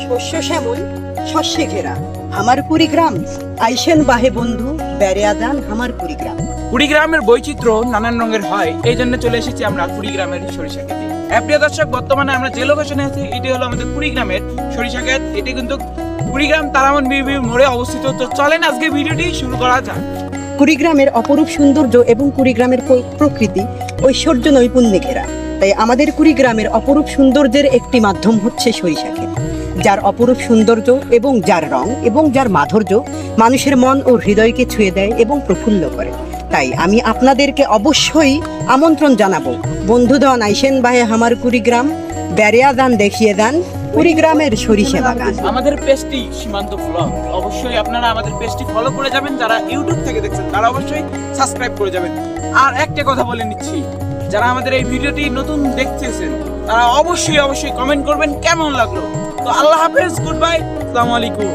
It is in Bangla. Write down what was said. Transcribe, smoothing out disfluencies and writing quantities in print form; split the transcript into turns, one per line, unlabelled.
শস্য শ্যামল শস্যে ঘেরা আমার কুড়িগ্রাম আইসেন বাহে বন্ধু বেড়িয়াদান আমার কুড়িগ্রাম।
কুড়িগ্রামের বৈচিত্র্য নানান রঙের হয়, এই জন্য চলে এসেছি আমরা কুড়িগ্রামের সরিষা ক্ষেতে। প্রিয় দর্শক, বর্তমানে আমরা যে লোকেশনে আছি এটি হলো আমাদের কুড়িগ্রামের সরিষা ক্ষেত। এটি কিন্তু কুড়িগ্রাম তারামন বিবি মোড়ে অবস্থিত। তো চলেন আজকে ভিডিওটি শুরু করা যাক।
কুড়িগ্রামের অপরূপ সৌন্দর্য এবং কুড়িগ্রামের প্রকৃতি ঐশ্বর্য নৈপুণ্যে ঘেরা, তাই আমাদের কুড়িগ্রামের অপরূপ সৌন্দর্যের একটি মাধ্যম হচ্ছে সরিষা ক্ষেত, যার অপরূপ সৌন্দর্য এবং যার রং এবং যার মাধুর্য মানুষের মন ও হৃদয়কে ছুঁয়ে দেয় এবং প্রফুল্ল করে। তাই আমি আপনাদেরকে অবশ্যই আমন্ত্রণ জানাবো, বন্ধুদন আইসেন বাহে আমার কুড়িগ্রাম, বেড়িয়া দান দেখিয়ে দান কুড়িগ্রামের সরিষা বাগান।
আমাদের পেজটি সীমান্ত ব্লগ, অবশ্যই আপনারা আমাদের পেজটি ফলো করে যাবেন। যারা ইউটিউব থেকে দেখছেন তারা অবশ্যই সাবস্ক্রাইব করে যাবেন। আর একটা কথা বলে নিচ্ছি, যারা আমাদের এই ভিডিওটি নতুন দেখতেছেন তারা অবশ্যই কমেন্ট করবেন কেমন লাগলো। তো আল্লাহ হাফেজ, গুড বাই, আসসালামু আলাইকুম।